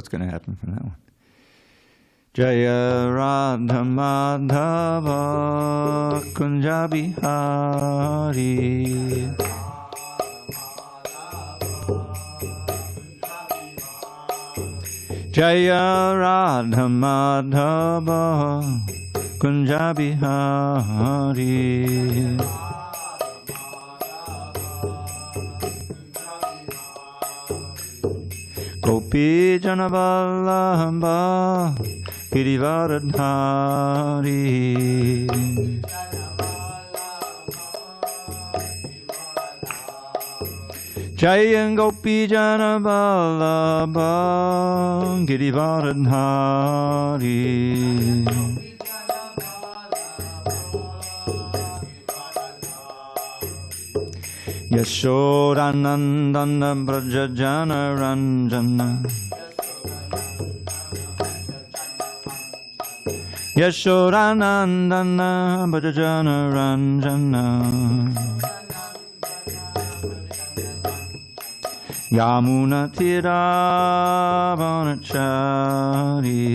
what's going to happen from that one. Jaya Radha Madhava Kunja Bihari Jaya Radha Madhava Kunja Bihari Gopi Janavallabha Girivaradhari Jaya Gopi Janavallabha Girivaradhari Yashodanandana Brajajana Ranjana Yashodanandana Brajajana Ranjana Yamuna Tiravanachari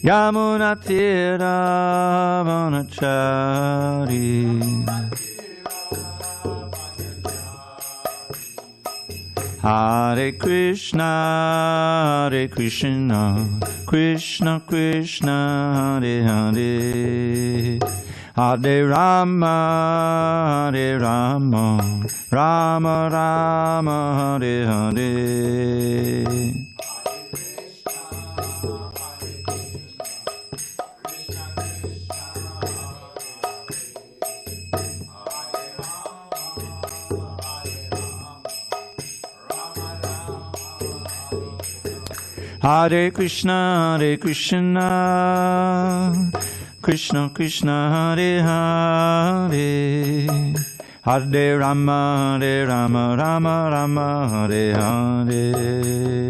Yamuna Tiravanachari Hare Krishna, Hare Krishna, Krishna Krishna, Hare Hare, Hare Rama, Hare Rama, Rama Rama, Hare Hare. Hare Krishna, Hare Krishna, Krishna Krishna, Hare Hare, Hare Rama, Hare Rama, Rama Rama, Hare Hare.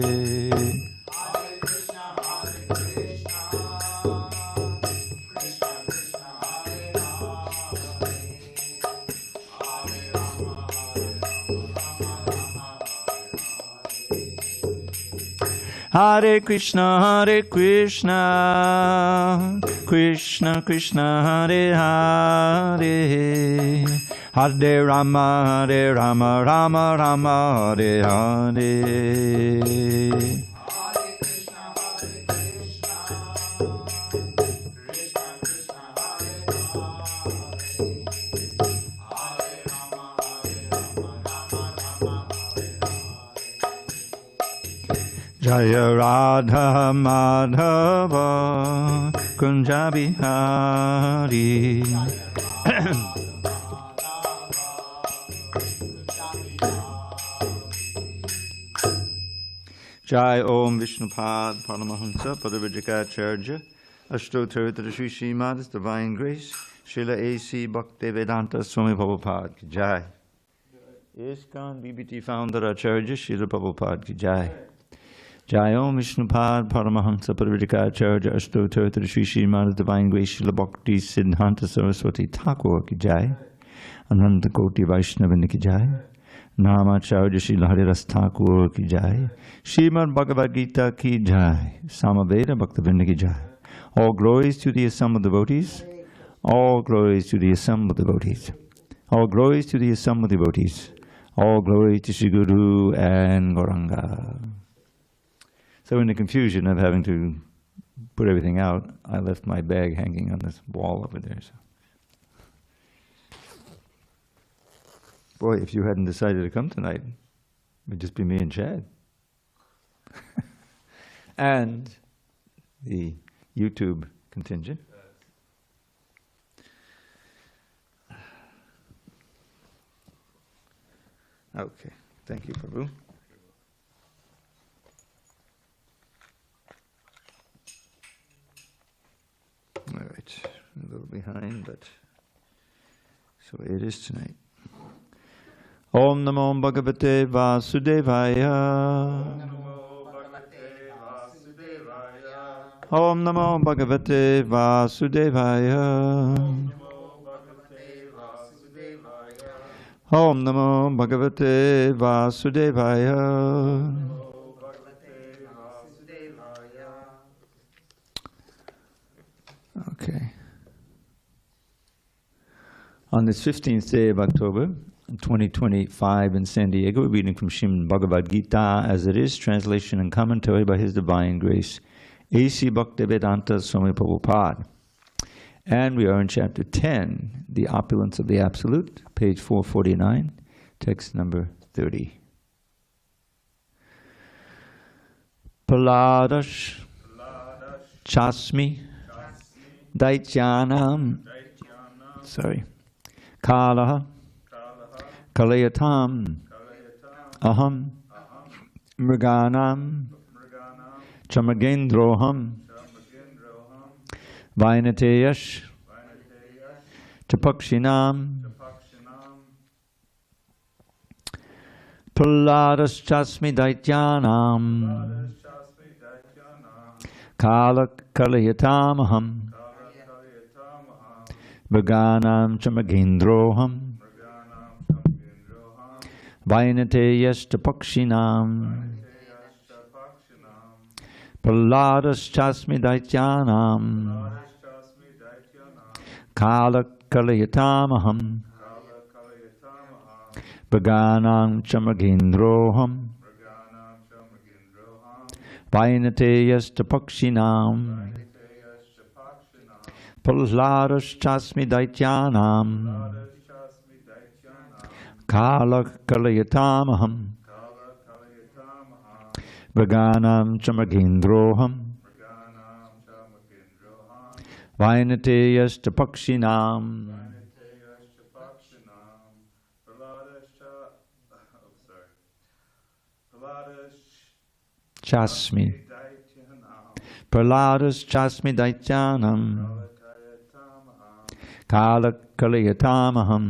Hare Krishna, Hare Krishna, Krishna Krishna, Hare Hare, Hare Rama, Hare Rama, Rama Rama, Hare Hare. Jaya Radha Madhava Kunja Bihari Jai Om Vishnupad Paramahamsa Padavajikacharya Ashtottara Sri Srimad Divine Grace Srila A.C. Bhaktivedanta Swami Prabhupada Ki Jai ISKCON BBT Founder Acharya Srila Prabhupada Ki Jai Jai Om Vishnupad Paramahamsa Padavajikacharya Ashtottara Sri Srimad Divine Grace Srila Bhakti Siddhanta Saraswati Thakur Ki Jai Ananta Koti Vaishnavini Ki Jai Namacharya Srila Haridas Thakur Ki Jai Srimad Bhagavad Gita Ki Jai Samaveda Bhaktivinoda Ki Jai. All glories to the assembled devotees. All glories to the assembled devotees. All glories to the assembled devotees. All glory to Sri Guru and Gauranga. So in the confusion of having to put everything out, I left my bag hanging on this wall over there. So. Boy, if you hadn't decided to come tonight, it would just be me and Chad. And the YouTube contingent. Okay, thank you, Prabhu. All right, a little behind, but so it is tonight. Om Namo Bhagavate Vāsudevaya. Om Namo Bhagavate Vāsudevaya. Om Namo Bhagavate Vāsudevaya. Okay. On this 15th day of October, 2025 in San Diego, we're reading from Srimad Bhagavad Gita as it is, translation and commentary by His Divine Grace, HG Dravida Swami Prabhupada. And we are in chapter 10, the Opulence of the Absolute, page 449, text number 30. Paladash Chasmi Daityanam Kalaha Kalayatam Aham Mriganam Chamagendroham Vainateyash Tapakshinam Prahladas Chasmi Daityanam Kala Kalayatamaham Bhaganam Chamagendroham Vainateyash Tapakshinam Prahladas Chasmi Daityanam Kala Kalayatamaham Bhaganam Chamagendroham Vainateyas Tapakshinam Prahladas Chasmi Daityanam Kala Kalayatamaham Bhaganam Chamagendroham Vainateyas Tapakshinam Chasmi Prahladas Chasmi Daityanam Kala Kalayatamaham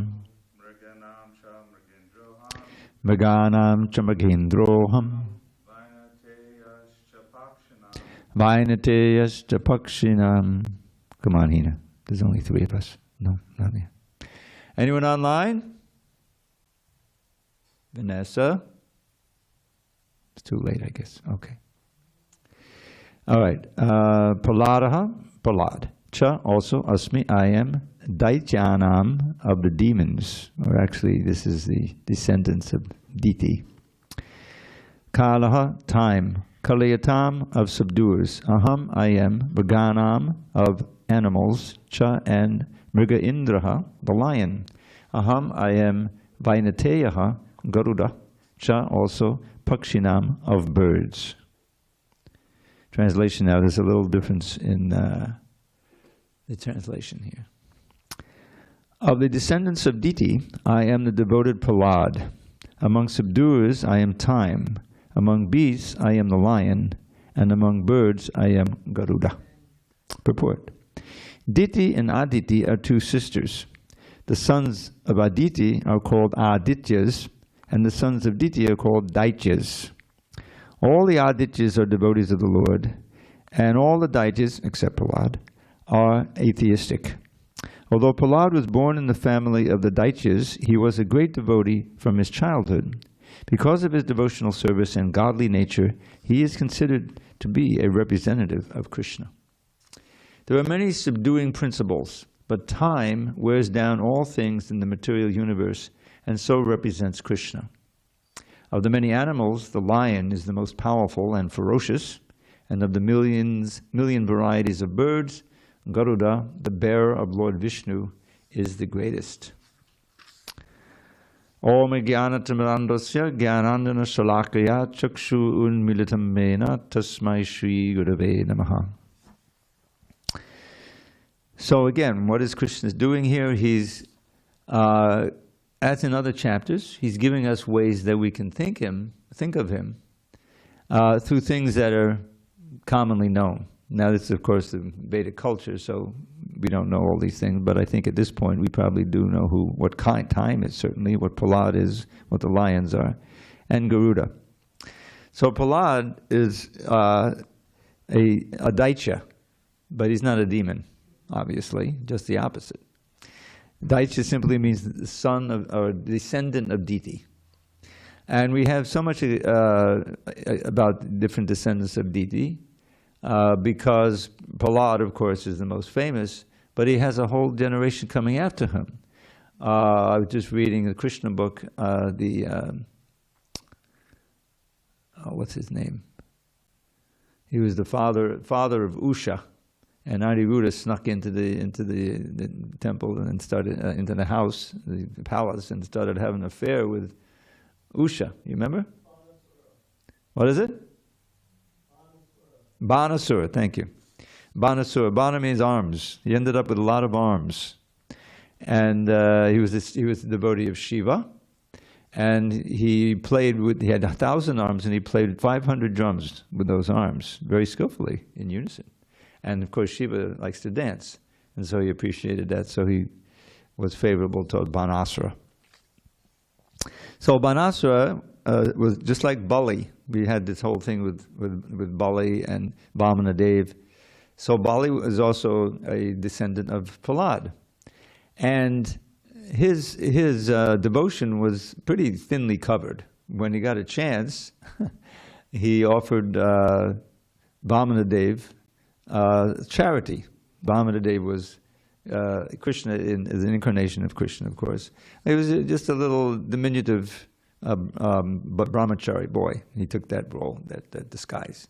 Bhaganam Chamagendroham Vainateyas Tapakshinam. Come on, Hina. There's only 3 of us. No, not me. Anyone online? Vanessa? It's too late, I guess. Okay. All right. Prahladaha, Prahlad. Cha, also, Asmi, I am. Daityanam, of the demons. Or actually, this is the descendants of Diti. Kalaha, time. Kalayatam, of subduers. Aham, I am. Bhaganam, of animals. Cha, and Mriga Indraha, the lion. Aham, I am. Vainateyaha, Garuda. Cha, also. Pakshinam, of birds. Translation now, there's a little difference in the translation here. Of the descendants of Diti, I am the devoted Prahlad. Among subduers, I am time. Among beasts, I am the lion. And among birds, I am Garuda. Purport. Diti and Aditi are 2 sisters. The sons of Aditi are called Adityas, and the sons of Diti are called Daityas. All the Adityas are devotees of the Lord, and all the Daityas, except Prahlad, are atheistic. Although Prahlad was born in the family of the Daityas, he was a great devotee from his childhood. Because of his devotional service and godly nature, he is considered to be a representative of Krishna. There are many subduing principles, but time wears down all things in the material universe, and so represents Krishna. Of the many animals, the lion is the most powerful and ferocious, and of the million varieties of birds, Garuda, the bearer of Lord Vṛṣṇi, is the greatest. Om Jnanatamrandasya Jnanandana Shalakaya Chakshu Unmilitam Mena Tasmai Shri Gurave Namaha. So again, what is Krishna doing here? He's as in other chapters, he's giving us ways that we can think of him through things that are commonly known. Now, this is, of course, the Vedic culture, so we don't know all these things, but I think at this point we probably do know what kind time is, certainly, what Prahlad is, what the lions are, and Garuda. So Prahlad is a Daitya, but he's not a demon, obviously, just the opposite. Daitya simply means the son of, or descendant of Diti. And we have so much about different descendants of Diti, because Prahlāda, of course, is the most famous, but he has a whole generation coming after him. I was just reading the Krishna book, what's his name? He was the father of Uśanā, and Aniruddha snuck into the temple and started into the house, the palace, and started having an affair with Uśanā. You remember? What is it? Bāṇasura, thank you. Bāṇasura. Bāṇa means arms. He ended up with a lot of arms. And he was the devotee of Shiva. And he had 1,000 arms, and he played 500 drums with those arms, very skillfully, in unison. And of course, Shiva likes to dance. And so he appreciated that, so he was favorable toward Bāṇasura. So Bāṇasura was just like Bali. We had this whole thing with Bali and Vāmanadeva. So Bali was also a descendant of Prahlāda. And his devotion was pretty thinly covered. When he got a chance, he offered Vāmanadeva charity. Vāmanadeva was Krishna, is an incarnation of Krishna, of course. He was just a little diminutive brahmachari boy. He took that role, that disguise.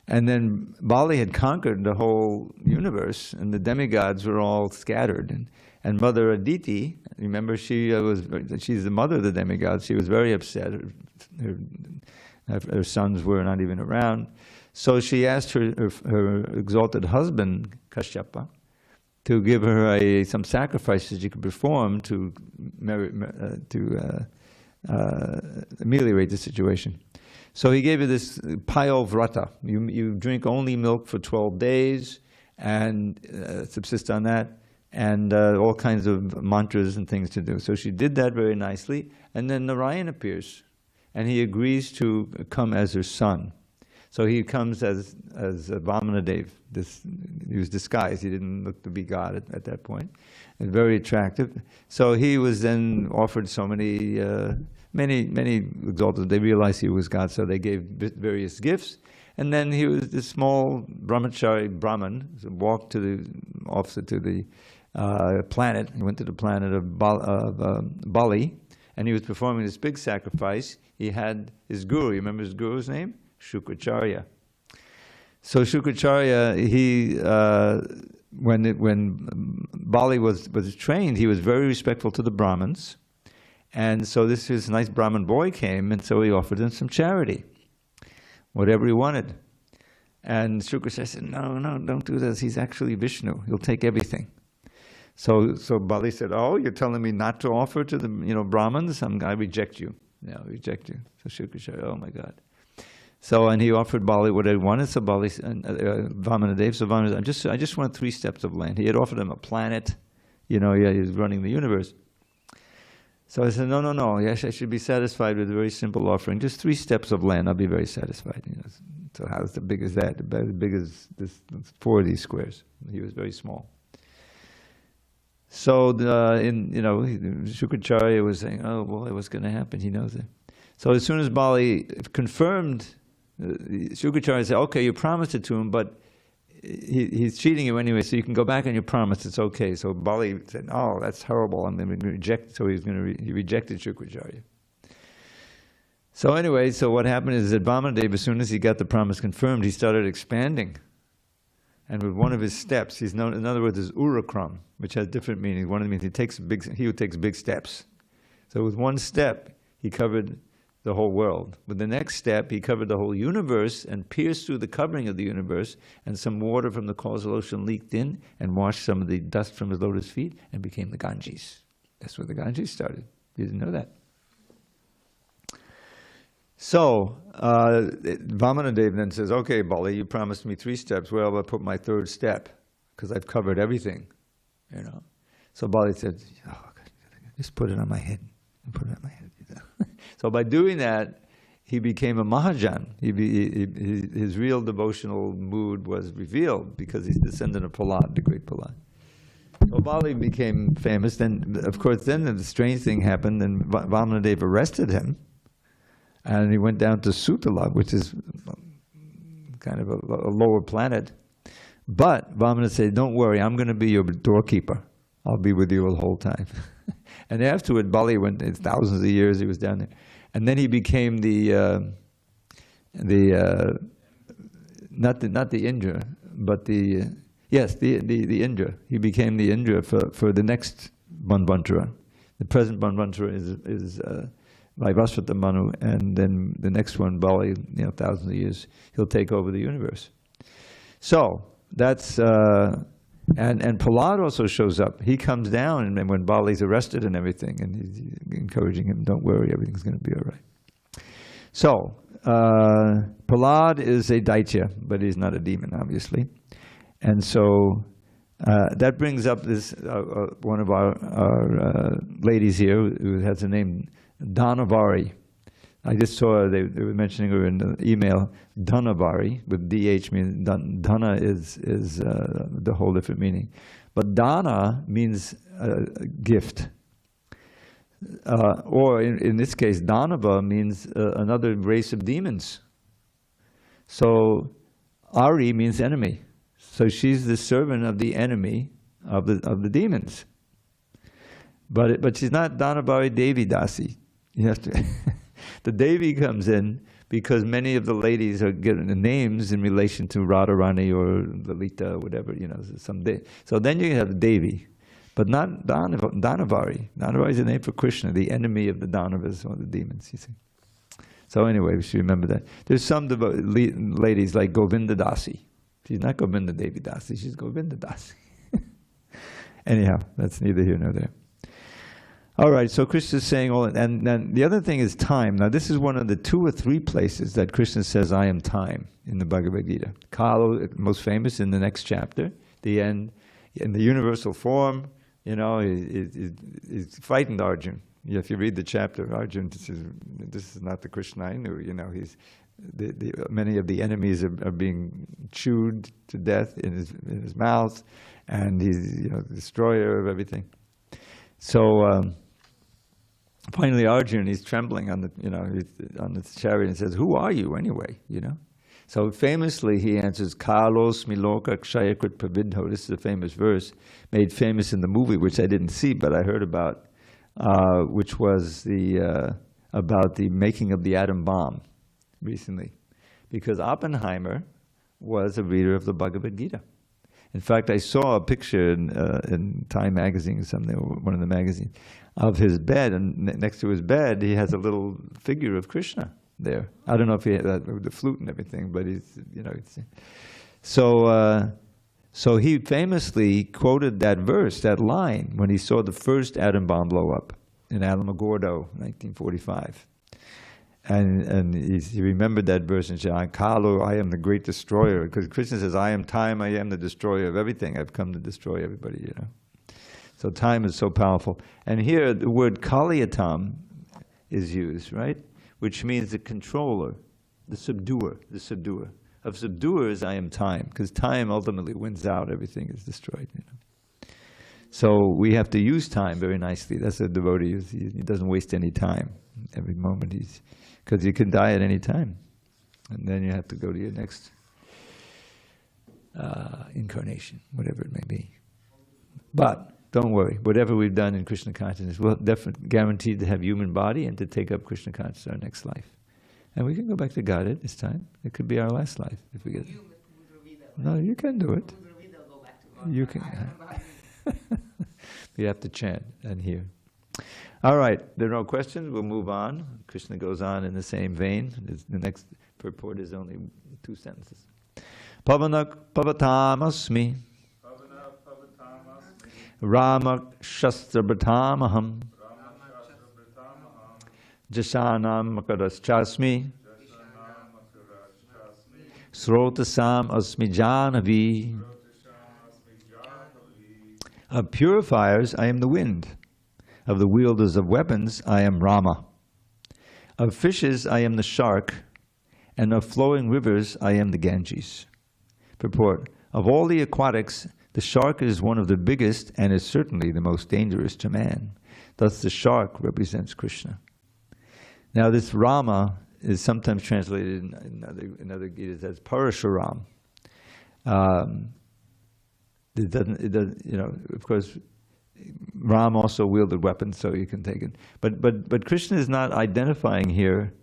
And then Bali had conquered the whole universe, and the demigods were all scattered. And Mother Aditi, remember, she's the mother of the demigods. She was very upset. Her sons were not even around. So she asked her exalted husband, Kashyapa, to give her some sacrifices she could perform to ameliorate the situation. So he gave her this payo vrata. You drink only milk for 12 days and subsist on that, and all kinds of mantras and things to do. So she did that very nicely, and then Narayan appears, and he agrees to come as her son. So he comes as Vāmanadeva. He was disguised. He didn't look to be God at that point. And very attractive. So he was then offered so many exalted. They realized he was God, so they gave various gifts. And then he was this small brahmachari Brahman, walked off to the planet. He went to the planet of Bali, and he was performing this big sacrifice. He had his guru. You remember his guru's name? Shukracharya. So Shukracharya, when Bali was trained, he was very respectful to the Brahmins. And so this nice Brahmin boy came, and so he offered him some charity, whatever he wanted. And Shukracharya said, no, don't do this. He's actually Vishnu. He'll take everything. So Bali said, oh, you're telling me not to offer to the Brahmins? I reject you. No, I reject you. So Shukracharya, oh my God. So, and he offered Bali what he wanted. So Bali, Vāmanadeva, so Vāmanadeva, I just want 3 steps of land. He had offered him a planet. He was running the universe. So I said, no. Yes, I should be satisfied with a very simple offering. Just 3 steps of land. I'll be very satisfied. So how's the big as that? As big as 4 of these squares. He was very small. So Shukracharya was saying, oh boy, what's going to happen? He knows it. So as soon as Bali confirmed, Shukracharya said, okay, you promised it to him, but he's cheating you anyway, so you can go back on your promise, it's okay. So Bali said, oh, that's horrible, I'm going to reject, so he rejected Shukracharya. So anyway, so what happened is that Vāmanadeva, as soon as he got the promise confirmed, he started expanding. And with one of his steps, he's known, in other words, as Urakram, which has different meanings. One of them means he who takes big steps. So with one step, he covered the whole world. With the next step, he covered the whole universe and pierced through the covering of the universe, and some water from the causal ocean leaked in and washed some of the dust from his lotus feet and became the Ganges. That's where the Ganges started. You didn't know that. So, Vāmanadeva then says, okay, Bali, you promised me 3 steps. Well, I'll put my 3rd step, because I've covered everything, So Bali said, oh, just put it on my head. Put it on my head. So by doing that, he became a Mahajan. His real devotional mood was revealed, because he's descendant of Prahlāda, the great Prahlāda. Well, Bali became famous. Then, of course, then the strange thing happened, and Vāmanadeva arrested him, and he went down to Sutala, which is kind of a lower planet. But Vāmana said, "Don't worry, I'm going to be your doorkeeper. I'll be with you the whole time." And afterward, Bali went thousands of years. He was down there, and then he became not the Indra, but the Indra. He became the Indra for the next Manvantara. The present Manvantara is by Vṛṣṇi Manu, and then the next one, Bali, thousands of years, he'll take over the universe. So that's and Prahlāda also shows up. He comes down, and when Bali's arrested and everything, and he's encouraging him, "Don't worry, everything's going to be all right." So Prahlāda is a Daitya, but he's not a demon, obviously. And so that brings up this one of our ladies here who has the name Dhanavari. I just saw they were mentioning her in the email. Dhanavari with DH means Dhana is the whole different meaning, but Dana means gift, or in this case, Dhanava means another race of demons. So Ari means enemy. So she's the servant of the enemy of the demons. But she's not Dhanavari Devi Dasi. You have to. The Devi comes in because many of the ladies are getting the names in relation to Radharani or Lalita or whatever, someday. So then you have Devi, but not Dhanavari. Dhanavari is a name for Krishna, the enemy of the Dhanavas or the demons, you see. So anyway, we should remember that. There's some ladies like Govinda Dasi. She's not Govinda Devi Dasi, she's Govinda Dasi. Anyhow, that's neither here nor there. All right, so Krishna is saying all, and the other thing is time. Now this is one of the 2 or 3 places that Krishna says, "I am time," in the Bhagavad Gita. Kalo, most famous in the next chapter, the end, in the universal form, he's frightened Arjuna. If you read the chapter, Arjuna says, "This is not the Krishna I knew." Many of the enemies are being chewed to death in his mouth, and he's the destroyer of everything. So finally, Arjuna, he's trembling on the chariot and says, "Who are you anyway?" So famously, he answers, "Kalos miloka kshayakrit pravidho." This is a famous verse made famous in the movie, which I didn't see, but I heard about, which was about the making of the atom bomb recently, because Oppenheimer was a reader of the Bhagavad Gita. In fact, I saw a picture in Time magazine or something, or one of the magazines, of his bed, and next to his bed, he has a little figure of Krishna there. I don't know if he had the flute and everything, but so he famously quoted that verse, that line, when he saw the first atom bomb blow up in Alamogordo, 1945. And he remembered that verse and said, "Kalu, I am the great destroyer." Because Krishna says, "I am time, I am the destroyer of everything. I've come to destroy everybody." So time is so powerful. And here the word Kaliyatam is used, right? Which means the controller, the subduer, Of subduers, I am time, because time ultimately wins out, everything is destroyed. So we have to use time very nicely. That's a devotee. He doesn't waste any time. Every moment because you can die at any time. And then you have to go to your next incarnation, whatever it may be. But don't worry, whatever we've done in Krishna consciousness, we're definitely guaranteed to have human body and to take up Krishna consciousness our next life. And we can go back to Godhead this time. It could be our last life if we get it. No, you can do it. You can. You have to chant and hear. All right, there are no questions. We'll move on. Krishna goes on in the same vein. The next purport is only 2 sentences. Pavanak pavatamasmi Rama shastrabratamaham Jashanam makaraschasmi Srotasam asmi janavi. Of purifiers, I am the wind. Of the wielders of weapons, I am Rama. Of fishes, I am the shark. And of flowing rivers, I am the Ganges. Purport. Of all the aquatics, The shark is one of the biggest and is certainly the most dangerous to man. Thus the shark represents Krishna. Now this Rama is sometimes translated in other Gitas as Parashuram. It doesn't, you know, of course, Ram also wielded weapons, so you can take it. But Krishna is not identifying here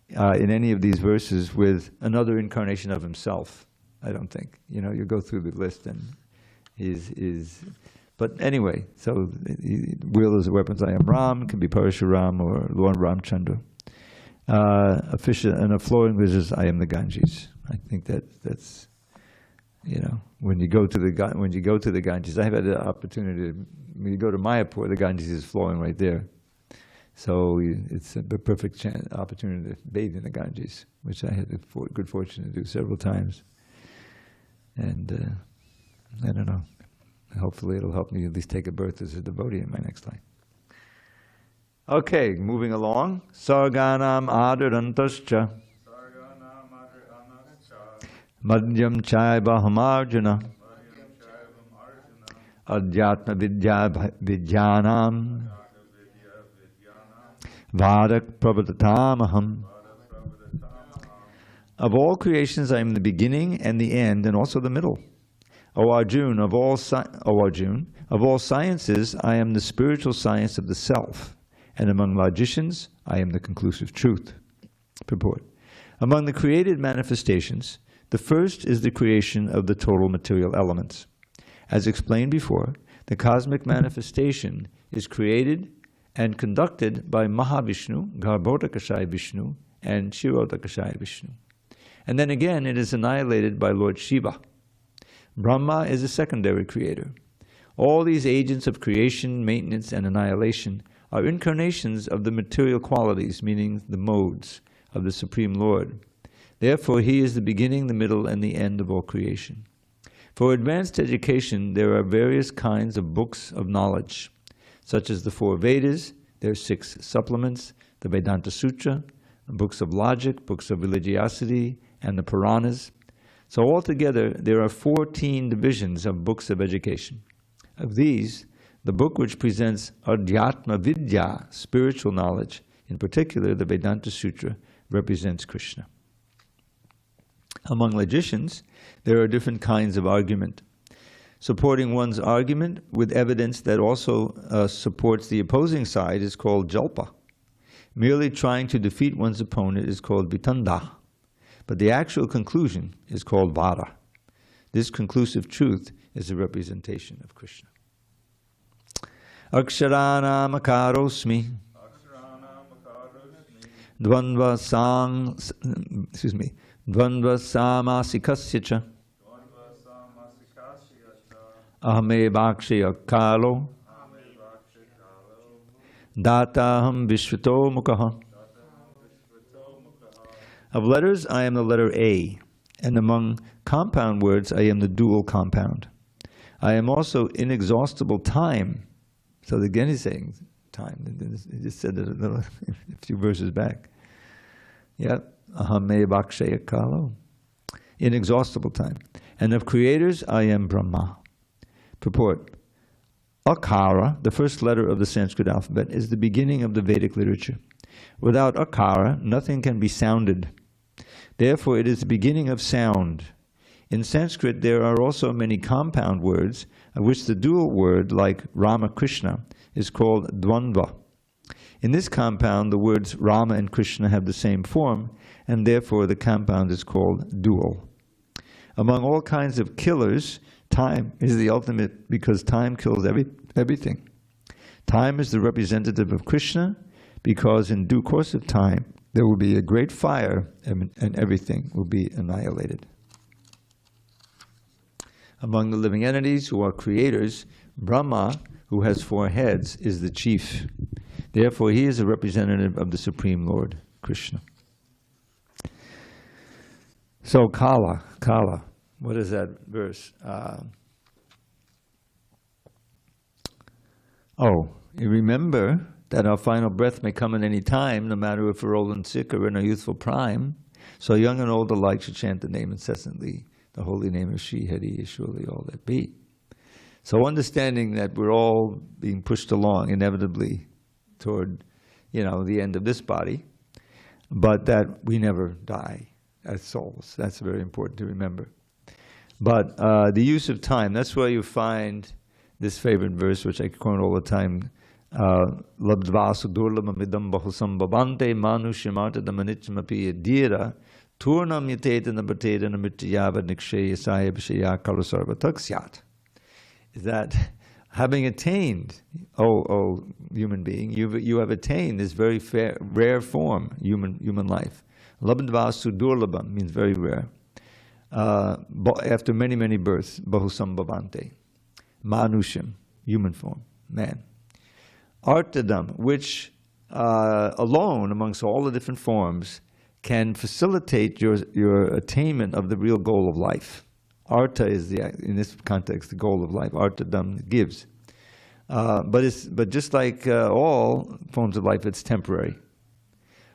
in any of these verses with another incarnation of himself, I don't think. You know, you go through the list and but anyway, so wielders of weapons, I am Ram, can be Parashuram or Lord Ramchandra. A fish and a flowing river, I am the Ganges. I think that's, you know, when you go to the Ganges, I've had the opportunity when you go to Mayapur, the Ganges is flowing right there. So it's a perfect opportunity to bathe in the Ganges, which I had the good fortune to do several times. And I don't know, hopefully it'll help me at least take a birth as a devotee in my next life. Okay, moving along. Sarganam adarantascha madhyam chaibaham Arjuna adhyatma vidyanam vadak pravadatamaham. Of all creations I am the beginning and the end and also the middle. O Arjuna, of all sciences I am the spiritual science of the self, and among logicians I am the conclusive truth. Purport. Among the created manifestations, the first is the creation of the total material elements. As explained before, the cosmic manifestation is created and conducted by Mahavishnu, Garbhodakashaya Vishnu, and Kshirodakashaya Vishnu. And then again it is annihilated by Lord Shiva. Brahma is a secondary creator. All these agents of creation, maintenance, and annihilation are incarnations of the material qualities, meaning the modes of the Supreme Lord. Therefore, he is the beginning, the middle, and the end of all creation. For advanced education, there are various kinds of books of knowledge, such as the 4 Vedas, their 6 supplements, the Vedanta Sutra, books of logic, books of religiosity, and the Puranas. So altogether, there are 14 divisions of books of education. Of these, the book which presents Adhyatma Vidya, spiritual knowledge, in particular the Vedanta Sutra, represents Krishna. Among logicians, there are different kinds of argument. Supporting one's argument with evidence that also supports the opposing side is called Jalpa. Merely trying to defeat one's opponent is called Vitanda. But the actual conclusion is called Vada. This conclusive truth is a representation of Krishna. Aksharanam akarosmi dvandva samasikasya ahame bhakshaya kalo dataham vishvato mukaha. Of letters, I am the letter A, and among compound words, I am the dual compound. I am also inexhaustible time. So again he's saying time. He just said it a few verses back. Yep. Ahame bhakshaya kalo. Inexhaustible time. And of creators, I am Brahma. Purport. Akara, the first letter of the Sanskrit alphabet, is the beginning of the Vedic literature. Without Akara, nothing can be sounded. Therefore, it is the beginning of sound. In Sanskrit, there are also many compound words, of which the dual word, like Rama Krishna, is called Dvandva. In this compound, the words Rama and Krishna have the same form, and therefore the compound is called dual. Among all kinds of killers, time is the ultimate because time kills everything. Time is the representative of Krishna because in due course of time, there will be a great fire and everything will be annihilated. Among the living entities who are creators, Brahma, who has 4 heads, is the chief. Therefore, he is a representative of the Supreme Lord, Krishna. So, Kala, what is that verse? You remember that our final breath may come at any time, no matter if we're old and sick or in our youthful prime. So young and old alike should chant the name incessantly. The holy name of Shri Hari is surely all that be. So understanding that we're all being pushed along inevitably toward, the end of this body, but that we never die as souls. That's very important to remember. But the use of time, that's where you find this favorite verse, which I quote all the time, Labdvasu durlabam idam bahusam babante manushyamata damanichmapi yadira turnam yateta nabateta namityavad nikshaya sayabhishaya kalasarva taksyat. Is that having attained, oh human being, you have attained this very rare form, human life. Labdvasu durlabam means very rare. After many, many births, bahusam bhavante, manusham, human form, man. Artadam, which alone amongst all the different forms can facilitate your attainment of the real goal of life. Artha is in this context the goal of life. Artadam gives, but just like all forms of life, it's temporary.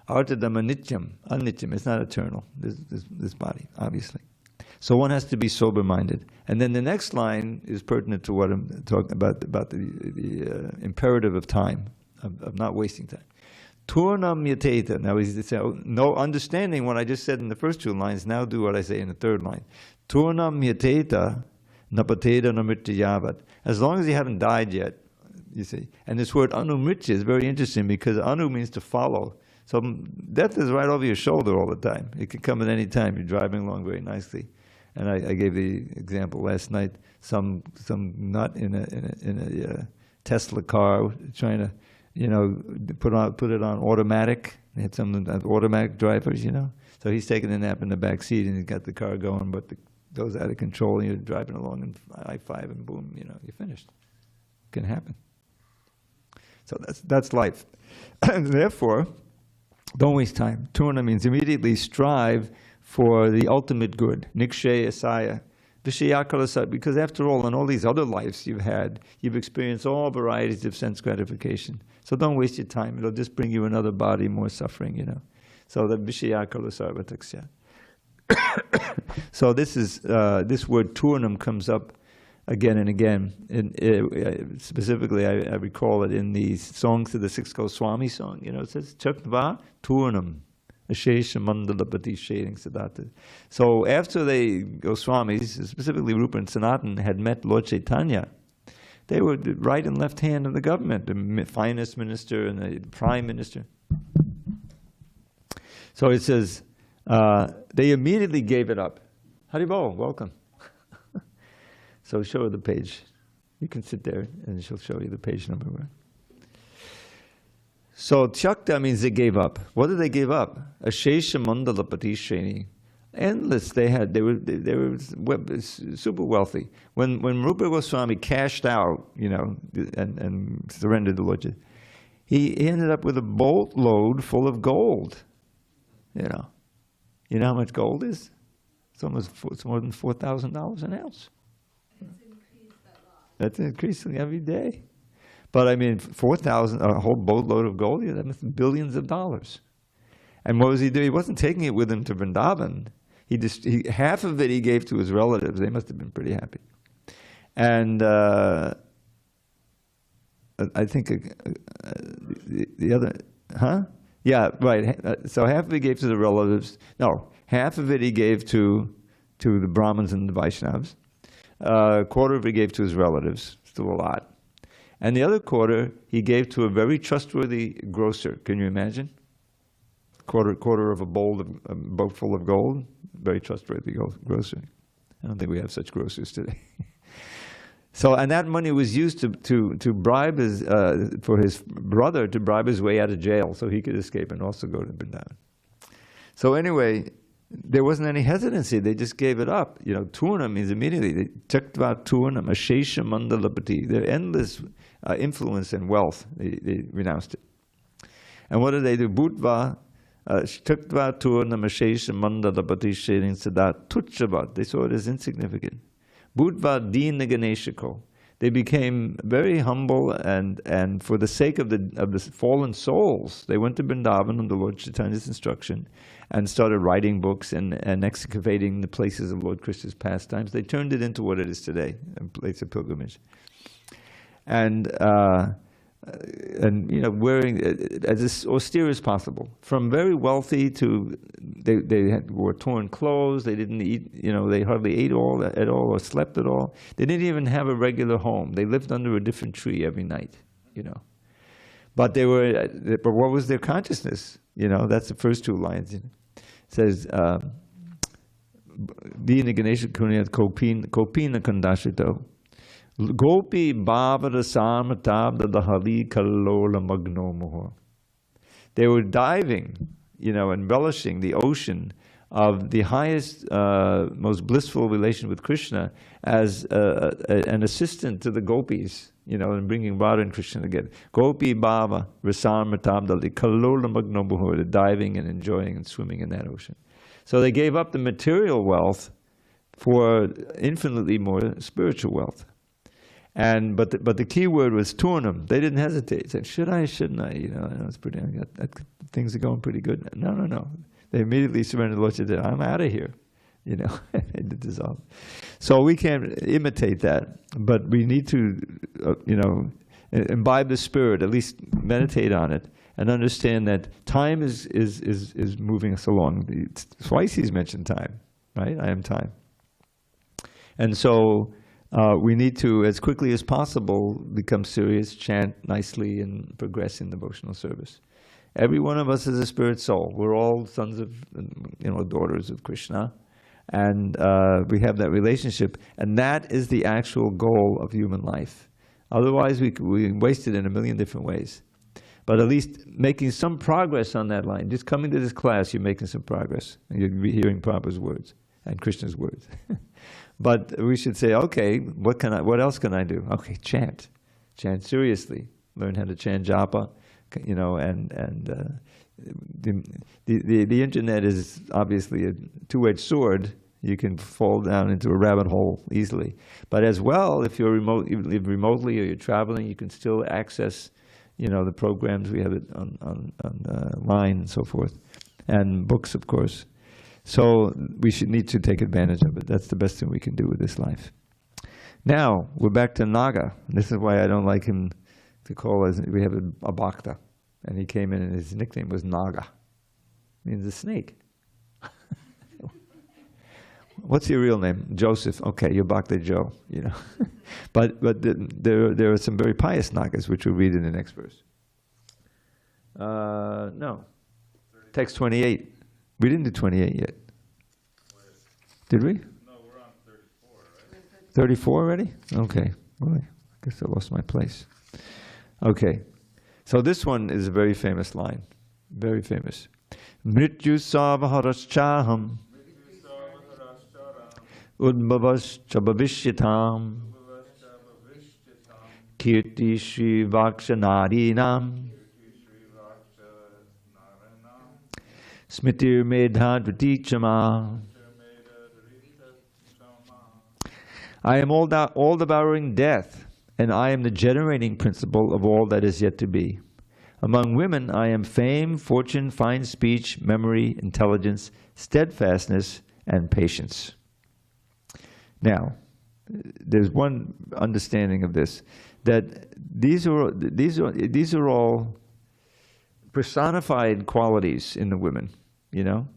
Artadam anityam. It's not eternal. This body, obviously. So one has to be sober-minded. And then the next line is pertinent to what I'm talking about the imperative of time, of not wasting time. Turnam yateta. Now he's saying, no, understanding what I just said in the first two lines, now do what I say in the third line. Turnam yateta napateta namrityavat. As long as you haven't died yet, you see. And this word anumritya is very interesting because anu means to follow. So death is right over your shoulder all the time. It can come at any time. You're driving along very nicely. And I gave the example last night. Some nut in a Tesla car trying to, put it on automatic. They had some automatic drivers, So he's taking a nap in the back seat and he's got the car going, but it goes out of control and you're driving along in I-5 and boom, you're finished. It can happen. So that's life. And therefore, don't waste time. Turna means immediately strive for the ultimate good, nikshaya saya, vishayakalasat, because after all, in all these other lives you've experienced all varieties of sense gratification. So don't waste your time. It'll just bring you another body, more suffering, So the vishayakalasarva taksya. So this word turnam comes up again and again. Specifically, I recall it in the songs of the Six Goswami song. It says, Chakva turnam. So after the Goswamis, specifically Rupa and Sanatan, had met Lord Chaitanya, they were the right and left hand of the government, the finance minister and the prime minister. So it says, they immediately gave it up. Haribol, welcome. So show her the page. You can sit there and she'll show you the page number. So Tyakta means they gave up. What did they give up? Ashesha Mandala Patisheni. Endless. They were super wealthy. When Rupa Goswami cashed out, and surrendered to Lord, he ended up with a boatload full of gold. You know how much gold is? It's more than $4,000 an ounce. It's increased a lot. That's increasing every day. But I mean, 4,000, a whole boatload of gold, that must be billions of dollars. And what was he doing? He wasn't taking it with him to Vrindavan. Half of it he gave to his relatives. They must have been pretty happy. And I think the other, Yeah, right. So half of it he gave to the relatives. No, half of it he gave to the Brahmins and the Vaishnavas. A quarter of it he gave to his relatives. Still a lot. And the other quarter he gave to a very trustworthy grocer. Can you imagine? Quarter of a boat full of gold. Very trustworthy grocer. I don't think we have such grocers today. So, and that money was used to bribe for his brother to bribe his way out of jail so he could escape and also go to Vrindavan. So anyway, there wasn't any hesitancy. They just gave it up. Turna means immediately. They Chaktva Turnam, Ashesha Mandalapati. Their endless influence and wealth, they renounced it. And what did they do? Bhutva, Chaktva Turnam, Ashesha Mandalapati Sherin Sadat Tuchavat. They saw it as insignificant. Bhutva Dina Ganeshako. They became very humble, and for the sake of the fallen souls, they went to Vrindavan under Lord Chaitanya's instruction and started writing books and excavating the places of Lord Krishna's pastimes. They turned it into what it is today, a place of pilgrimage. And you know, wearing as austere as possible. From very wealthy to they wore torn clothes. They didn't eat. You know, they hardly ate at all or slept at all. They didn't even have a regular home. They lived under a different tree every night. You know, but they were. But what was their consciousness? You know, that's the first two lines. It says, "Dina Ganesha Kunyat Kopina Kandashito." Gopi Bhavara Samatav Dadahali Kalola Magno Mohor. They were diving, you know, and relishing the ocean of the highest, most blissful relation with Krishna as an assistant to the gopis, you know, and bringing Radha and Krishna together. Gopi Bhava Rasamatav Dadahali Kalola Magno Mohor, the diving and enjoying and swimming in that ocean. So they gave up the material wealth for infinitely more spiritual wealth. But the key word was turnam. They didn't hesitate. They said, should I, shouldn't I? You know, it's pretty. Things are going pretty good. No. They immediately surrendered to Lord Chaitanya. I'm out of here. You know, it dissolved. So we can't imitate that, but we need to, you know, imbibe the spirit. At least meditate on it and understand that time is moving us along. Twice he's mentioned time, right? I am time, and so. We need to, as quickly as possible, become serious, chant nicely, and progress in devotional service. Every one of us is a spirit soul. We're all sons of, you know, daughters of Krishna, and we have that relationship, and that is the actual goal of human life. Otherwise, we waste it in a million different ways. But at least making some progress on that line. Just coming to this class, you're making some progress, and you're hearing Prabhupada's words and Krishna's words. But we should say, okay, what else can I do? Okay, chant seriously. Learn how to chant japa, you know, and the internet is obviously a two-edged sword. You can fall down into a rabbit hole easily. But as well, if you live remotely or you're traveling, you can still access, you know, the programs we have it on line and so forth, and books, of course. So we should need to take advantage of it. That's the best thing we can do with this life. Now, we're back to Naga. This is why I don't like him to call us. We have a bhakta, and he came in and his nickname was Naga. Means a snake. What's your real name? Joseph. Okay, you're Bhakta Joe, you know. but there are some very pious Nagas, which we'll read in the next verse. No. Text 28. We didn't do 28 yet. Did we? No, we're on 34, right? 34 already? Okay. Boy, I guess I lost my place. Okay. So this one is a very famous line. Very famous. Mrityu savaharaschaham udbhavascha bhavishyatam kirti shri vakshanadinam Smitir medha dvatichama. I am all devouring death, and I am the generating principle of all that is yet to be. Among women, I am fame, fortune, fine speech, memory, intelligence, steadfastness, and patience. Now, there's one understanding of this, that these are all personified qualities in the women, you know?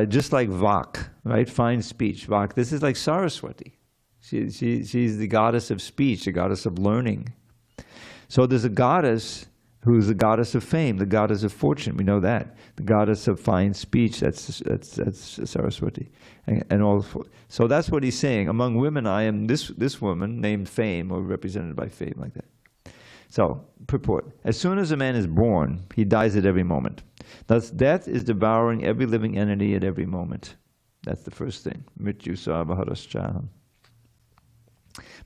Just like Vak, right? Fine speech, Vak. This is like Saraswati. She's the goddess of speech, the goddess of learning. So there's a goddess who's the goddess of fame, the goddess of fortune. We know that. The goddess of fine speech, that's Saraswati. And all. So that's what he's saying. Among women, I am this woman named Fame, or represented by Fame, like that. So, purport. As soon as a man is born, he dies at every moment. Thus, death is devouring every living entity at every moment. That's the first thing. Mrityu savaharaschaham.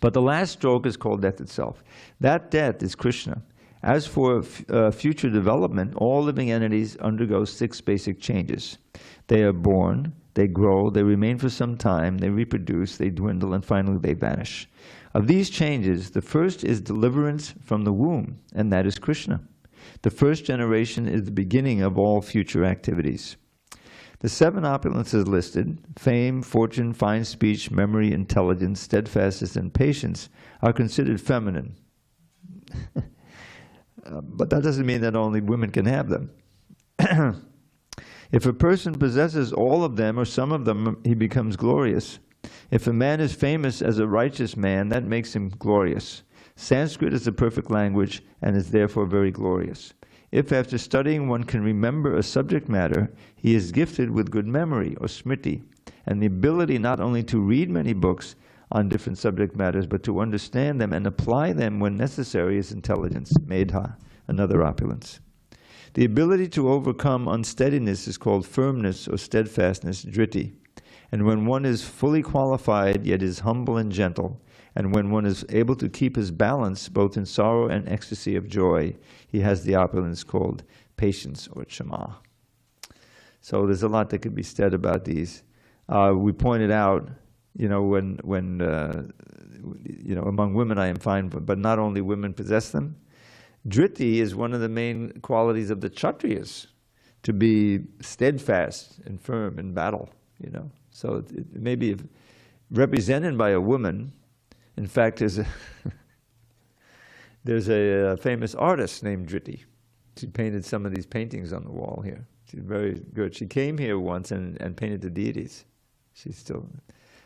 But the last stroke is called death itself. That death is Krishna. As for future development, all living entities undergo 6 basic changes. They are born, they grow, they remain for some time, they reproduce, they dwindle, and finally they vanish. Of these changes, the first is deliverance from the womb, and that is Krishna. The first generation is the beginning of all future activities. The 7 opulences listed, fame, fortune, fine speech, memory, intelligence, steadfastness, and patience, are considered feminine. But that doesn't mean that only women can have them. If a person possesses all of them or some of them, he becomes glorious. If a man is famous as a righteous man, that makes him glorious. Sanskrit is a perfect language and is therefore very glorious. If after studying one can remember a subject matter, he is gifted with good memory, or smriti, and the ability not only to read many books on different subject matters, but to understand them and apply them when necessary is intelligence, medha, another opulence. The ability to overcome unsteadiness is called firmness or steadfastness, driti. And when one is fully qualified, yet is humble and gentle, and when one is able to keep his balance both in sorrow and ecstasy of joy, he has the opulence called patience or ksama. So there's a lot that could be said about these. We pointed out, when among women I am fine, but not only women possess them. Driti is one of the main qualities of the Kshatriyas, to be steadfast and firm in battle, So it may be represented by a woman. In fact, there's a famous artist named Driti. She painted some of these paintings on the wall here. She's very good. She came here once and painted the deities.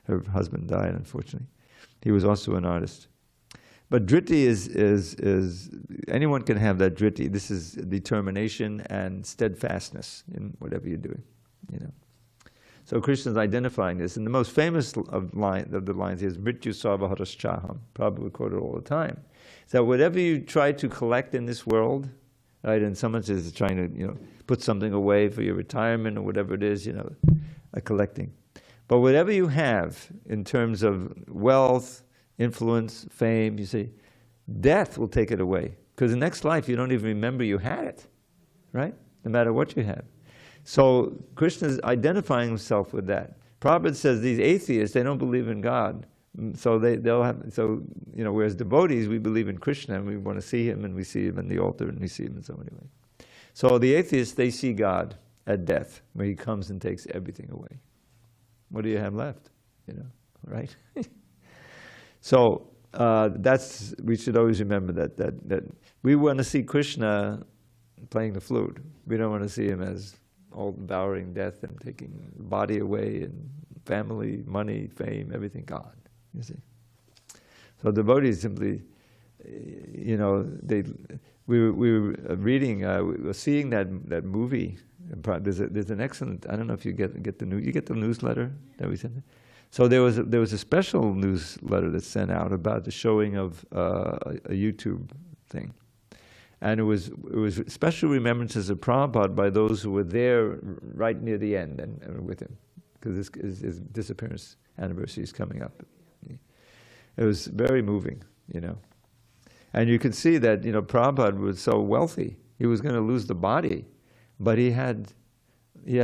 Her husband died, unfortunately. He was also an artist. But Driti is anyone can have that Driti. This is determination and steadfastness in whatever you're doing, So Krishna is identifying this. And the most famous of the lines is Mrityu Sarva Haraschaham. Prabhupada would quote it all the time. So whatever you try to collect in this world, right, and someone is trying to put something away for your retirement or whatever it is, collecting. But whatever you have in terms of wealth, influence, fame, you see, death will take it away. Because the next life you don't even remember you had it, right? No matter what you have. So Krishna is identifying himself with that. Prabhupada says these atheists, they don't believe in God. So whereas devotees, we believe in Krishna and we want to see him, and we see him in the altar and we see him in so many ways. So the atheists, they see God at death, where he comes and takes everything away. What do you have left? Right? So we should always remember that we want to see Krishna playing the flute. We don't want to see him as all devouring death and taking the body away, and family, money, fame, everything gone. You see. So devotees simply, we were reading, we were seeing that movie. There's an excellent. I don't know if you get the news. You get the newsletter that we sent. So there was a special newsletter that's sent out about the showing of a YouTube thing, and it was special remembrances of Prabhupada by those who were there right near the end and with him, because his disappearance anniversary is coming up. It was very moving, and you could see that Prabhupada was so wealthy, he was going to lose the body, but he had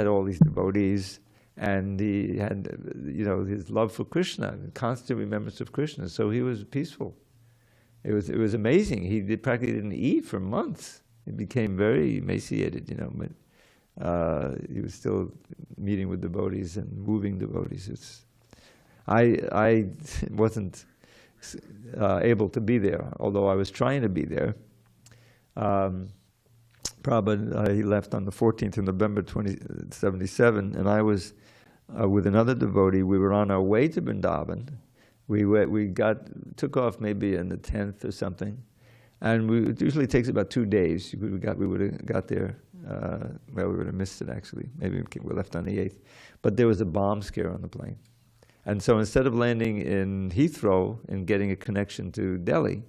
all these devotees. And he had, his love for Krishna, constant remembrance of Krishna. So he was peaceful. It was amazing. He practically didn't eat for months. He became very emaciated, but he was still meeting with devotees and moving devotees. I wasn't able to be there, although I was trying to be there. Prabhupada, he left on the 14th of November 1977, and I was with another devotee. We were on our way to Vrindavan. We took off maybe on the 10th or something, and it usually takes about 2 days. We would have got there. We would have missed it actually. Maybe we left on the 8th, but there was a bomb scare on the plane, and so instead of landing in Heathrow and getting a connection to Delhi,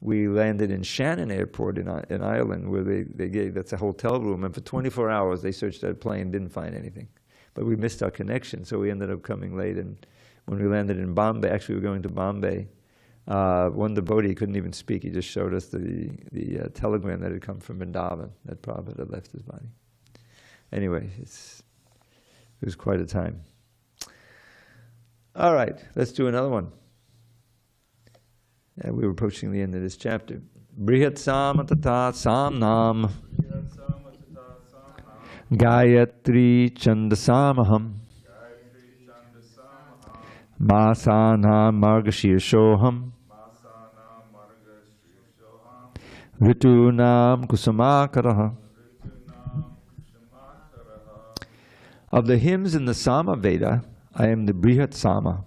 we landed in Shannon Airport in Ireland, where that's a hotel room, and for 24 hours they searched that plane, didn't find anything. But we missed our connection, so we ended up coming late. And when we landed in Bombay, actually we were going to Bombay, one devotee couldn't even speak. He just showed us the telegram that had come from Vrindavan, that Prabhupada had left his body. Anyway, It was quite a time. All right, let's do another one. We were approaching the end of this chapter. Brihat Samatata Samnam Gayatri Chandasamaham Masana Margashirshoham Ritunam Kusumakaraha. Of the hymns in the Sama Veda, I am the Brihat Sama,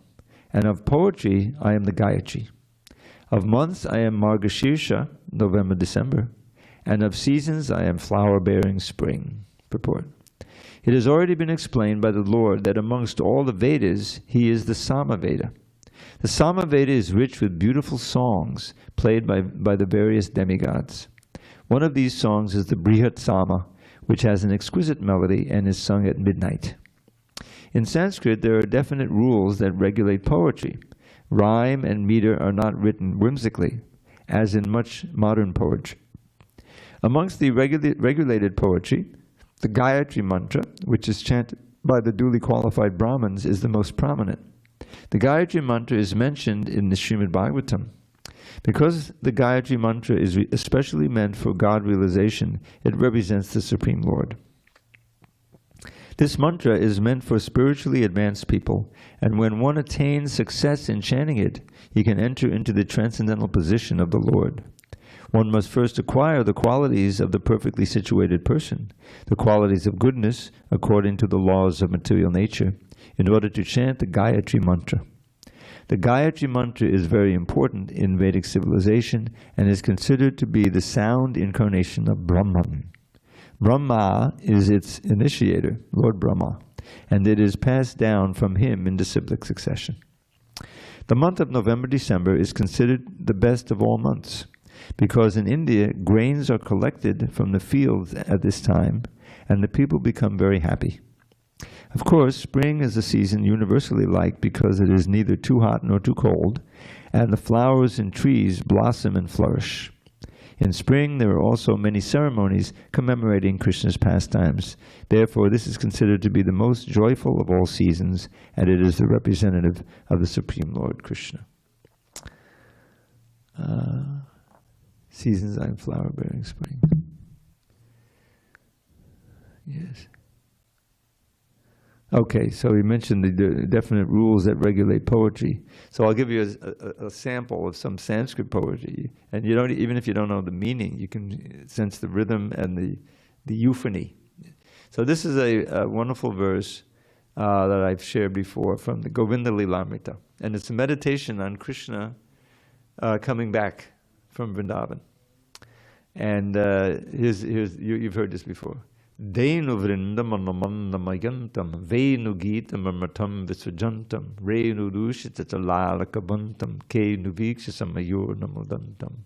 and of poetry, I am the Gayatri. Of months, I am Margashirsha, November, December, and of seasons, I am flower-bearing spring. Purport. It has already been explained by the Lord that amongst all the Vedas, He is the Sama Veda. The Sama Veda is rich with beautiful songs played by the various demigods. One of these songs is the Brihat Sama, which has an exquisite melody and is sung at midnight. In Sanskrit, there are definite rules that regulate poetry. Rhyme and meter are not written whimsically, as in much modern poetry. Amongst the regulated poetry, the Gayatri mantra, which is chanted by the duly qualified Brahmins, is the most prominent. The Gayatri mantra is mentioned in the Srimad Bhagavatam. Because the Gayatri mantra is especially meant for God realization, it represents the Supreme Lord. This mantra is meant for spiritually advanced people, and when one attains success in chanting it, he can enter into the transcendental position of the Lord. One must first acquire the qualities of the perfectly situated person, the qualities of goodness according to the laws of material nature, in order to chant the Gayatri mantra. The Gayatri mantra is very important in Vedic civilization and is considered to be the sound incarnation of Brahman. Brahma is its initiator, Lord Brahma, and it is passed down from him in disciplic succession. The month of November-December is considered the best of all months, because in India, grains are collected from the fields at this time, and the people become very happy. Of course, spring is a season universally liked because it is neither too hot nor too cold, and the flowers and trees blossom and flourish. In spring, there are also many ceremonies commemorating Krishna's pastimes. Therefore, this is considered to be the most joyful of all seasons, and it is the representative of the Supreme Lord Krishna. Seasons and flower-bearing spring. Yes. Okay, so we mentioned the definite rules that regulate poetry. So I'll give you a sample of some Sanskrit poetry, and you don't, even if you don't know the meaning, you can sense the rhythm and the euphony. So this is a wonderful verse that I've shared before from the Govinda Lilamrita, and it's a meditation on Krishna coming back from Vrindavan. And you've heard this before. Denu vrindam anamandamayantam venu gitam amatam visujantam renu rushitalalakabantam ke nuvikshasamayur namudantam.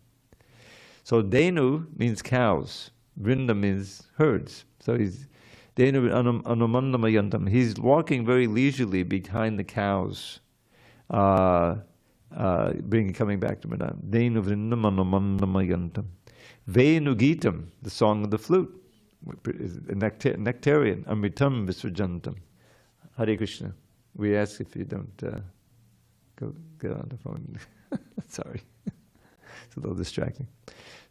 So Denu means cows, Vrinda means herds. So he's Denu anamandamayantam. He's walking very leisurely behind the cows, coming back to Vrindavan. Denu vrindam anamandamayantam venu gitam, the song of the flute. Nectarian, amritam visrajantam. Hare Krishna. We ask if you don't go get on the phone. Sorry. It's a little distracting.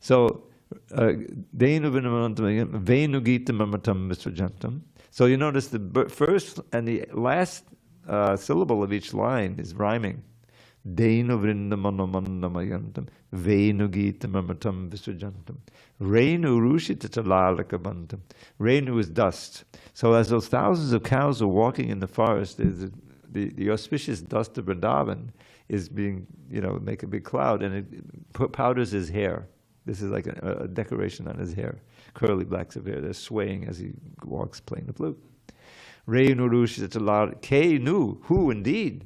So, Denu gitam amritam visrajantam. So you notice the first and the last syllable of each line is rhyming. Denu vrindamanamanamayantam Venu gitam amritam visrajantam Renu rushitalalakabantam. Renu is dust. So as those thousands of cows are walking in the forest, the auspicious dust of Vrindavan is being, make a big cloud, and it powders his hair. This is like a decoration on his hair. Curly blacks of hair. They're swaying as he walks playing the flute. Renu rushitalalakabantam. Kenu, who indeed?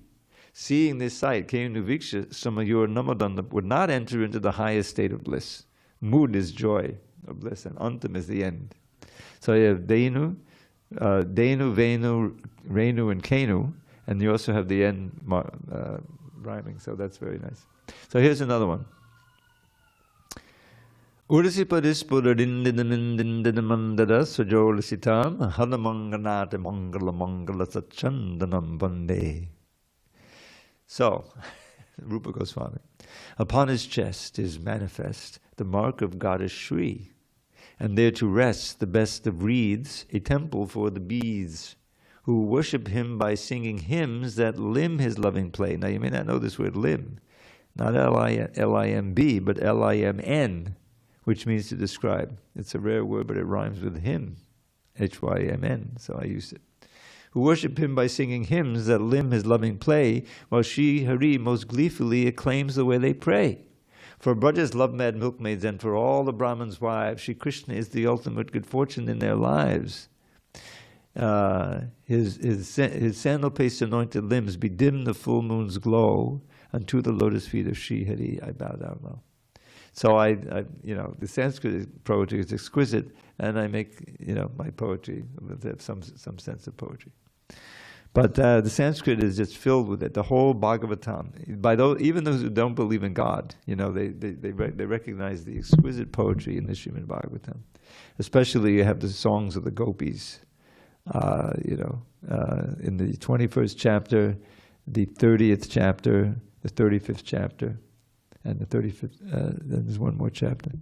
Seeing this sight, Kenu Viksha Samayur Namadanda would not enter into the highest state of bliss. Mood is joy of bliss, and Antam is the end. So you have Denu, Venu, Renu, and Kenu, and you also have the end rhyming, so that's very nice. So here's another one. Urasipadispuradindinamindinamandada sajolasitam hanamanganata mangala mangala satchandanam bande. So, Rupa Goswami, upon his chest is manifest the mark of goddess Shri, and there to rest the best of reeds, a temple for the bees, who worship him by singing hymns that limn his loving play. Now you may not know this word limn, not L-I-M-B, but L-I-M-N, which means to describe. It's a rare word, but it rhymes with hymn, H-Y-M-N, so I use it. Who worship him by singing hymns that limn his loving play, while Shri Hari most gleefully acclaims the way they pray. For Braja's love-mad milkmaids and for all the Brahmins' wives, Shri Krishna is the ultimate good fortune in their lives. His sandal-paste anointed limbs bedim the full moon's glow, unto the lotus feet of Shri Hari I bow down low. So the Sanskrit poetry is exquisite, and I make, my poetry with some sense of poetry. But the Sanskrit is just filled with it. The whole Bhagavatam. Even those who don't believe in God, they recognize the exquisite poetry in the Srimad Bhagavatam. Especially you have the songs of the gopis. In the 21st chapter, the 30th chapter, the 35th chapter, and the 35th. Then there's one more chapter,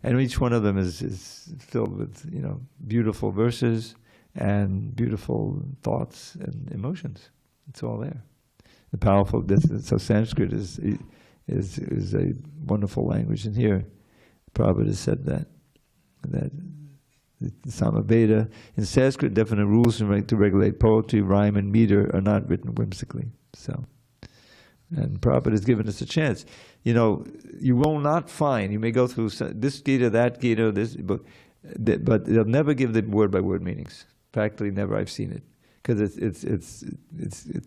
and each one of them is filled with beautiful verses and beautiful thoughts and emotions. It's all there. The powerful. So Sanskrit is a wonderful language, and here Prabhupada has said that the Samaveda in Sanskrit, definite rules to regulate poetry, rhyme, and meter are not written whimsically. So, and Prabhupada has given us a chance. You will not find. You may go through this Gita, that Gita, this book, but they'll never give the word-by-word meanings. Practically never. I've seen it because it's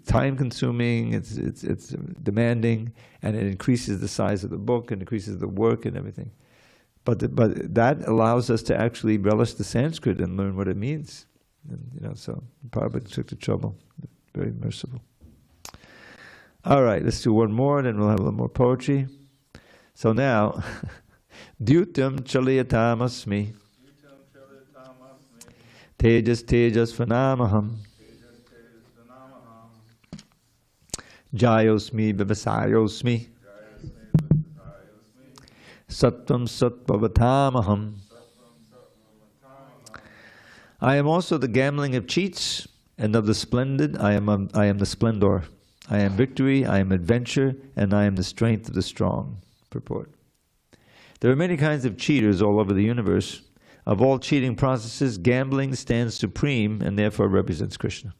time-consuming. It's demanding, and it increases the size of the book and increases the work and everything. But that allows us to actually relish the Sanskrit and learn what it means. And, so Prabhupada took the trouble. Very merciful. All right, let's do one more, then we'll have a little more poetry. So now, Dyutam Chalayatam-asmi, Tejas Tejas Phanamaham, Jayosmi Vivasayosmi, Sattvam Sattvatamaham. I am also the gambling of cheats, and of the splendid I am the splendor. I am victory, I am adventure, and I am the strength of the strong. Purport. There are many kinds of cheaters all over the universe. Of all cheating processes, gambling stands supreme and therefore represents Krishna.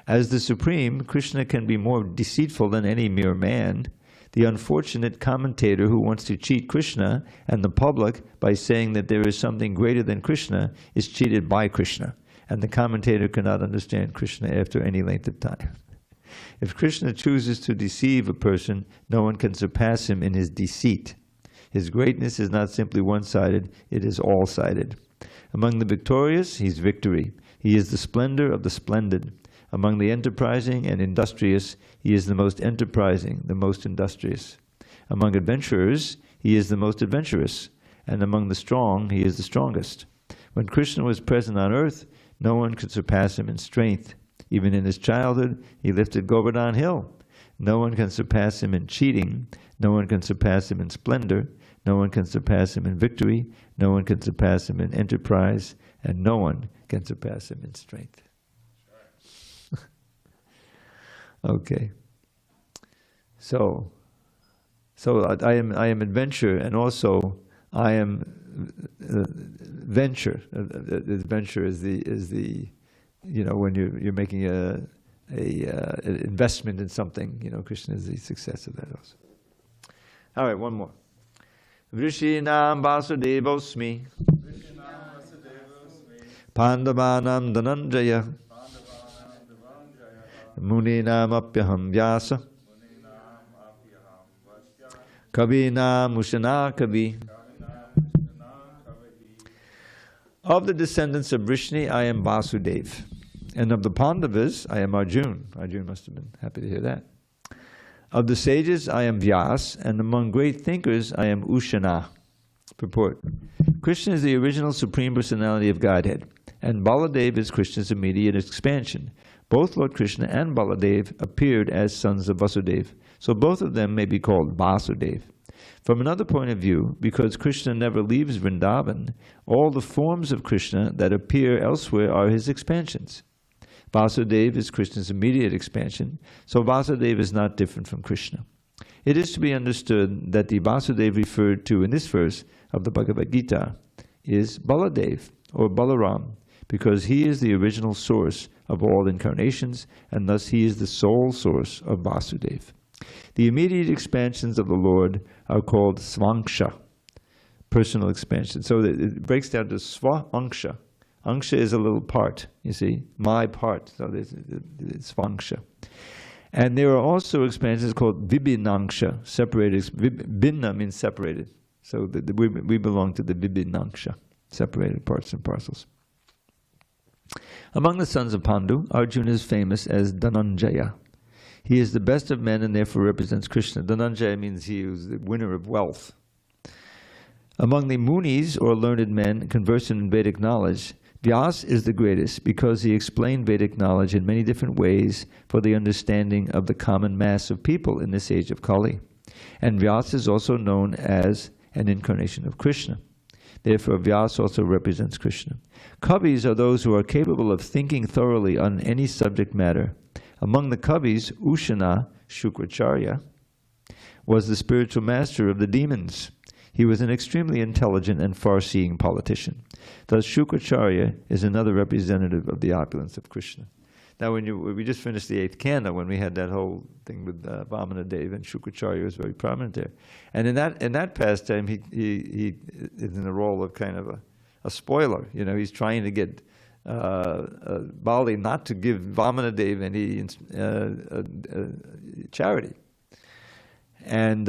As the Supreme, Krishna can be more deceitful than any mere man. The unfortunate commentator who wants to cheat Krishna and the public by saying that there is something greater than Krishna is cheated by Krishna, and the commentator cannot understand Krishna after any length of time. If Krishna chooses to deceive a person, no one can surpass him in his deceit. His greatness is not simply one-sided, it is all-sided. Among the victorious, he is victory. He is the splendor of the splendid. Among the enterprising and industrious, he is the most enterprising, the most industrious. Among adventurers, he is the most adventurous. And among the strong, he is the strongest. When Krishna was present on earth, no one could surpass him in strength. Even in his childhood, he lifted Govardhan Hill. No one can surpass him in cheating. No one can surpass him in splendor. No one can surpass him in victory. No one can surpass him in enterprise. And no one can surpass him in strength. Okay. So I am adventure, and also I am venture. Adventure is the when you're making an investment in something. Krishna is the success of that also. All right, one more. Vṛṣṇi I Vāsudevosmi, Pāṇḍavanam Dhananjaya, Muninam apyaham Vyāsa, Kavinam Uśanā kavi. Of the descendants of Vṛṣṇi, I am Vāsudeva, and of the Pāṇḍavas, I am Arjuna. Arjuna must have been happy to hear that. Of the sages, I am Vyāsa, and among great thinkers, I am Uśanā. Purport. Krishna is the original Supreme Personality of Godhead, and Baladeva is Krishna's immediate expansion. Both Lord Krishna and Baladeva appeared as sons of Vāsudeva, so both of them may be called Vāsudeva. From another point of view, because Krishna never leaves Vrindavan, all the forms of Krishna that appear elsewhere are his expansions. Vāsudeva is Krishna's immediate expansion, so Vāsudeva is not different from Krishna. It is to be understood that the Vāsudeva referred to in this verse of the Bhagavad Gita is Baladev, or Balaram, because he is the original source of all incarnations, and thus he is the sole source of Vāsudeva. The immediate expansions of the Lord are called Svangsha, personal expansion. So it breaks down to Sva Angsha. Angsha is a little part, you see, my part, so it's Svangsha. And there are also expansions called Vibhinangsha, separated. Binna means separated. So we belong to the Vibhinangsha, separated parts and parcels. Among the sons of Pāṇḍu, Arjuna is famous as Dhananjaya. He is the best of men and therefore represents Krishna. Dhananjaya means he was the winner of wealth. Among the Munis, or learned men conversant in Vedic knowledge, Vyāsa is the greatest because he explained Vedic knowledge in many different ways for the understanding of the common mass of people in this age of Kali. And Vyāsa is also known as an incarnation of Krishna. Therefore, Vyāsa also represents Krishna. Kavis are those who are capable of thinking thoroughly on any subject matter. Among the Kavis, Uśanā, Shukracharya, was the spiritual master of the demons. He was an extremely intelligent and far-seeing politician. Thus, Shukracharya is another representative of the opulence of Krishna. Now, we just finished the 8th canto when we had that whole thing with Vāmanadeva, and Shukracharya was very prominent there. And in that pastime, he is in the role of kind of a spoiler. You know, he's trying to get Bali not to give Vāmanadeva any charity. And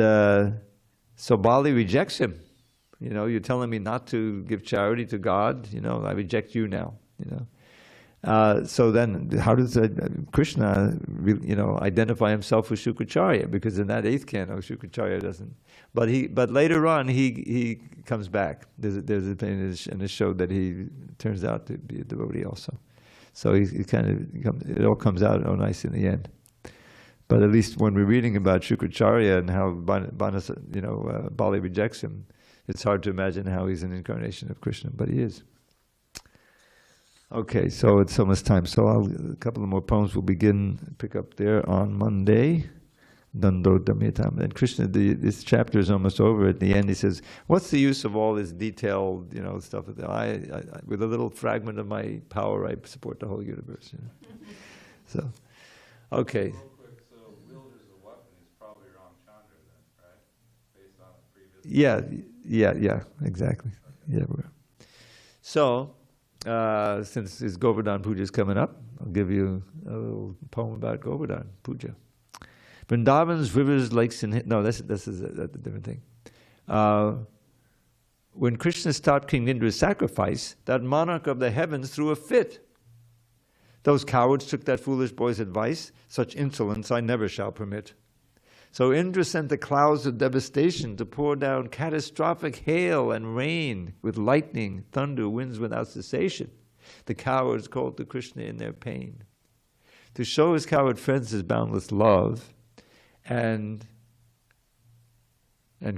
so Bali rejects him. You know, you're telling me not to give charity to God. You know, I reject you now. You know, so then how does Krishna, you know, identify himself with Shukracharya? Because in that 8th canto, Shukracharya doesn't. But later on, he comes back. There's a thing in the show that he turns out to be a devotee also. So he kind of, it all comes out all nice in the end. But at least when we're reading about Shukracharya and how Bali rejects him, it's hard to imagine how he's an incarnation of Krishna, but he is. Okay, so it's almost time. So a couple of more poems will pick up there on Monday. Dando Damitam. And Krishna, this chapter is almost over. At the end, he says, "What's the use of all this detailed, stuff? I with a little fragment of my power, I support the whole universe." You know? So, okay. Yeah, exactly. Yeah. So, since this Govardhan Puja is coming up, I'll give you a little poem about Govardhan Puja. Vrindavan's rivers, lakes, and this is a different thing. When Krishna stopped King Indra's sacrifice, that monarch of the heavens threw a fit. Those cowards took that foolish boy's advice. Such insolence I never shall permit. So Indra sent the clouds of devastation to pour down catastrophic hail and rain with lightning, thunder, winds without cessation. The cowards called to Krishna in their pain. To show his coward friends his boundless love and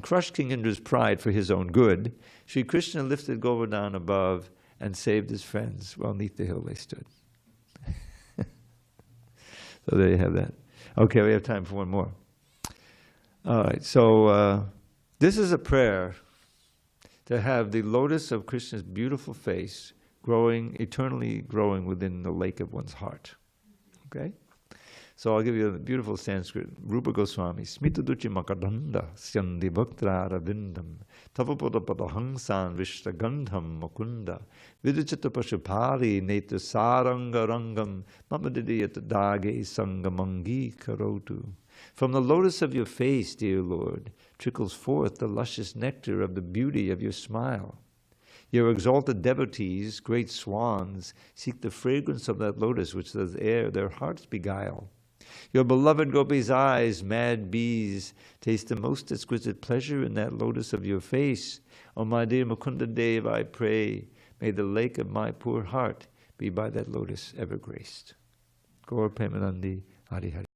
crush King Indra's pride for his own good, Sri Krishna lifted Govardhan above and saved his friends while 'neath the hill they stood. So there you have that. Okay, we have time for one more. All right, so this is a prayer to have the lotus of Krishna's beautiful face eternally growing within the lake of one's heart. Okay? So I'll give you a beautiful Sanskrit. Rupa Goswami. Smita duchi makadanda syandi bhaktra ravindam tavapada padahangsan vishta gandham mukunda viduchita pashupari neta saranga rangam mamadidiyata dage sangamangi karotu. From the lotus of your face, dear Lord, trickles forth the luscious nectar of the beauty of your smile. Your exalted devotees, great swans, seek the fragrance of that lotus which does air their hearts beguile. Your beloved Gopi's eyes, mad bees, taste the most exquisite pleasure in that lotus of your face. O my dear Mukunda Dev, I pray, may the lake of my poor heart be by that lotus ever graced. Gaur Premanandi Hari Hari.